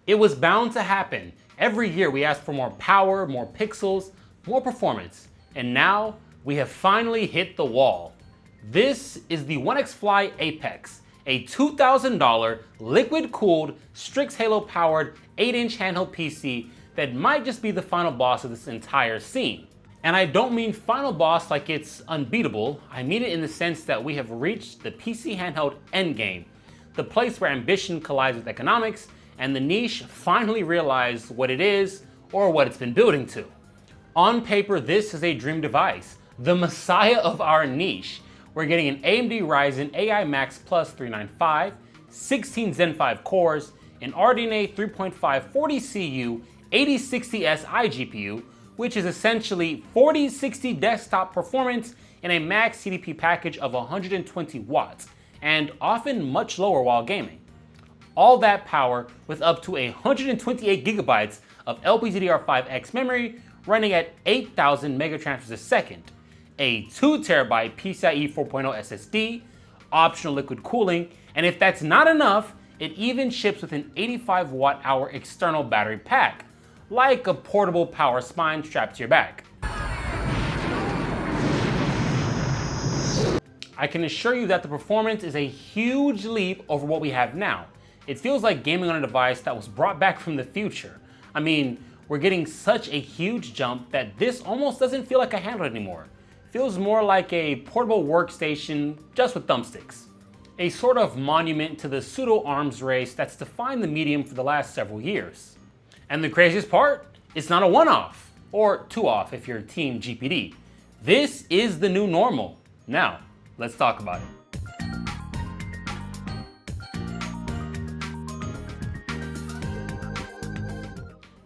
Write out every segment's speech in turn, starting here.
It was bound to happen. Every year we ask for more power, more pixels, more performance, and now we have finally hit the wall. This is the OnexPlayer APEX, a $2,000 liquid-cooled Strix Halo powered 8-inch handheld PC that might just be the final boss of this entire scene. And I don't mean final boss like it's unbeatable, I mean it in the sense that we have reached the PC handheld endgame, the place where ambition collides with economics and the niche finally realized what it is or what it's been building to. On paper, this is a dream device, the messiah of our niche. We're getting an AMD Ryzen AI Max Plus 395, 16 Zen 5 cores, an RDNA 3.5 40CU 8060S iGPU, which is essentially 4060 desktop performance in a max CDP package of 120 watts, and often much lower while gaming. All that power with up to 128 gigabytes of LPDDR5X memory running at 8,000 megatransfers a second, a 2 terabyte PCIe 4.0 SSD, optional liquid cooling, and if that's not enough, it even ships with an 85 watt hour external battery pack, like a portable power spine strapped to your back. I can assure you that the performance is a huge leap over what we have now. It feels like gaming on a device that was brought back from the future. I mean, we're getting such a huge jump that this almost doesn't feel like a handheld anymore. It feels more like a portable workstation just with thumbsticks. A sort of monument to the pseudo arms race that's defined the medium for the last several years. And the craziest part, it's not a one-off, or two-off if you're Team GPD. This is the new normal. Now, let's talk about it.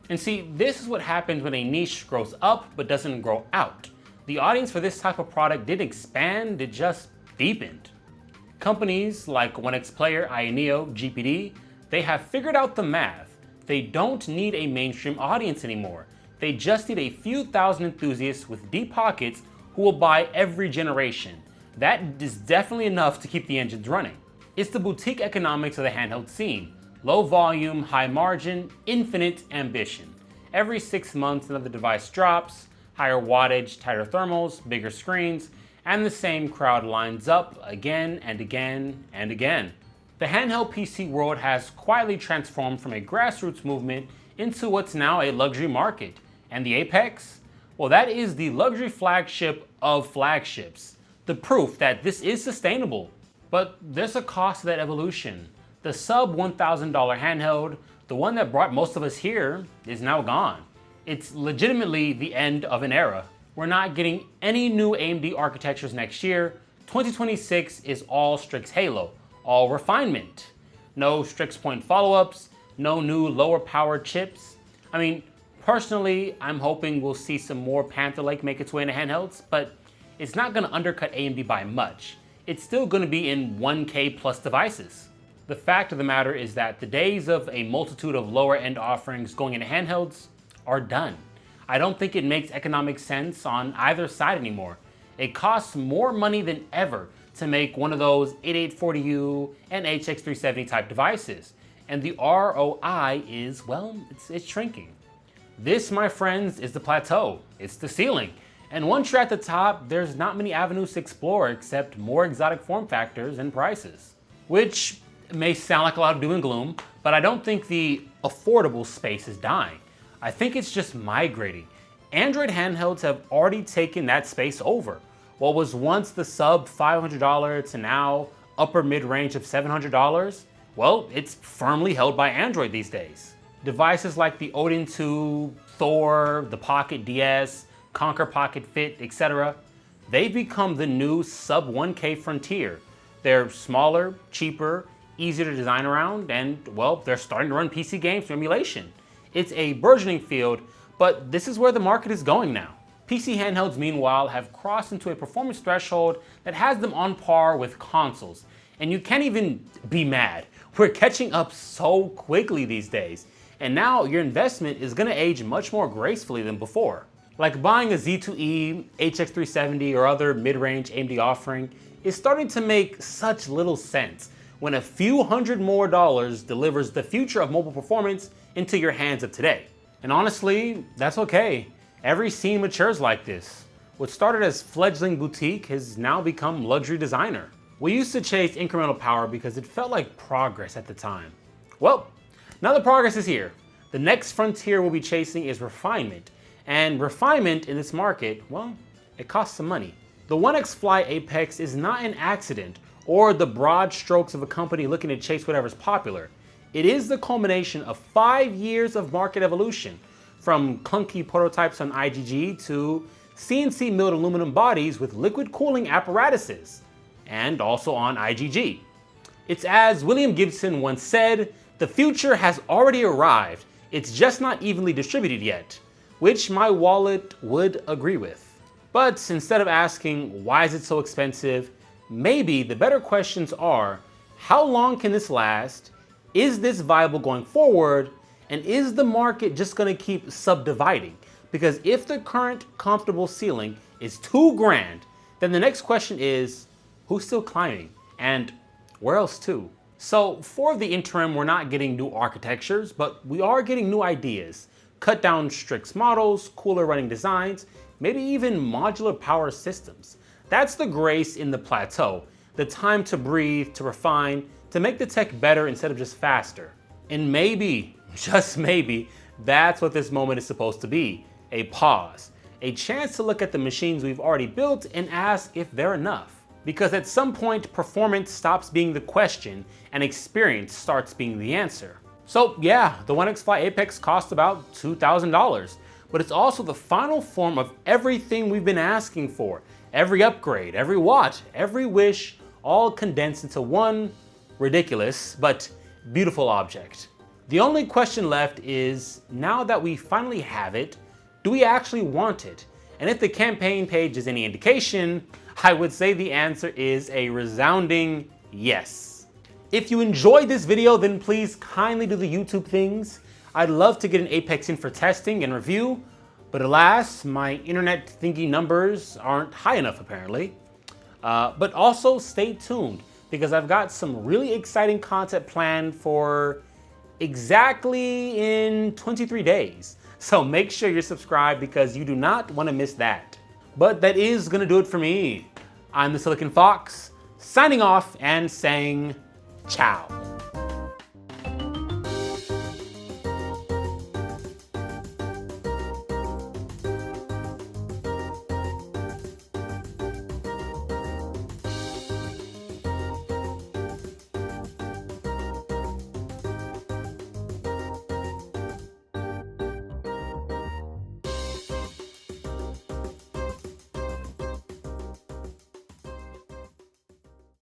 And see, this is what happens when a niche grows up but doesn't grow out. The audience for this type of product didn't expand, it just deepened. Companies like OnexPlayer, INEO, GPD, they have figured out the math. They don't need a mainstream audience anymore. They just need a few thousand enthusiasts with deep pockets who will buy every generation. That is definitely enough to keep the engines running. It's the boutique economics of the handheld scene. Low volume, high margin, infinite ambition. Every 6 months another device drops, higher wattage, tighter thermals, bigger screens, and the same crowd lines up again and again and again. The handheld PC world has quietly transformed from a grassroots movement into what's now a luxury market. And the Apex? Well, that is the luxury flagship of flagships. The proof that this is sustainable. But there's a cost to that evolution. The sub $1,000 handheld, the one that brought most of us here, is now gone. It's legitimately the end of an era. We're not getting any new AMD architectures next year. 2026 is all Strix Halo, all refinement. No Strix Point follow-ups, no new lower power chips. I mean, personally, I'm hoping we'll see some more Panther Lake make its way into handhelds, but it's not gonna undercut AMD by much. It's still gonna be in 1K plus devices. The fact of the matter is that the days of a multitude of lower end offerings going into handhelds are done. I don't think it makes economic sense on either side anymore. It costs more money than ever to make one of those 8840U and HX370 type devices. And the ROI is, well, it's shrinking. This, my friends, is the plateau. It's the ceiling. And once you're at the top, there's not many avenues to explore except more exotic form factors and prices. Which may sound like a lot of doom and gloom, but I don't think the affordable space is dying. I think it's just migrating. Android handhelds have already taken that space over. What was once the sub $500 to now upper mid-range of $700, well, it's firmly held by Android these days. Devices like the Odin 2, Thor, the Pocket DS, Conquer Pocket Fit, etc., they've become the new sub 1K frontier. They're smaller, cheaper, easier to design around, and well, they're starting to run PC games through emulation. It's a burgeoning field, but this is where the market is going now. PC handhelds, meanwhile, have crossed into a performance threshold that has them on par with consoles. And you can't even be mad. We're catching up so quickly these days. And now your investment is gonna age much more gracefully than before. Like buying a Z2E, HX370, or other mid-range AMD offering is starting to make such little sense when a few $100 more delivers the future of mobile performance into your hands of today. And honestly, that's okay. Every scene matures like this. What started as fledgling boutique has now become luxury designer. We used to chase incremental power because it felt like progress at the time. Well, now the progress is here. The next frontier we'll be chasing is refinement. And refinement in this market, well, it costs some money. The OnexPlayer APEX is not an accident or the broad strokes of a company looking to chase whatever's popular. It is the culmination of 5 years of market evolution, from clunky prototypes on IgG to CNC milled aluminum bodies with liquid cooling apparatuses, and also on IgG. It's as William Gibson once said, the future has already arrived, it's just not evenly distributed yet, which my wallet would agree with. But instead of asking, why is it so expensive? Maybe the better questions are, how long can this last? Is this viable going forward? And is the market just gonna keep subdividing? Because if the current comfortable ceiling is $2,000, then the next question is, who's still climbing? And where else to? So for the interim, we're not getting new architectures, but we are getting new ideas. Cut down Strix models, cooler running designs, maybe even modular power systems. That's the grace in the plateau, the time to breathe, to refine, to make the tech better instead of just faster. And maybe, just maybe, that's what this moment is supposed to be, a pause, a chance to look at the machines we've already built and ask if they're enough. Because at some point, performance stops being the question and experience starts being the answer. So yeah, the OnexPlayer APEX cost about $2,000, but it's also the final form of everything we've been asking for. Every upgrade, every watt, every wish, all condensed into one ridiculous but beautiful object. The only question left is, now that we finally have it, do we actually want it? And if the campaign page is any indication, I would say the answer is a resounding yes. If you enjoyed this video, then please kindly do the YouTube things. I'd love to get an APEX in for testing and review, but alas, my internet thingy numbers aren't high enough apparently. But also stay tuned, because I've got some really exciting content planned for exactly in 23 days. So make sure you're subscribed because you do not want to miss that. But that is gonna do it for me. I'm the Silicon Foxx, signing off and saying ciao.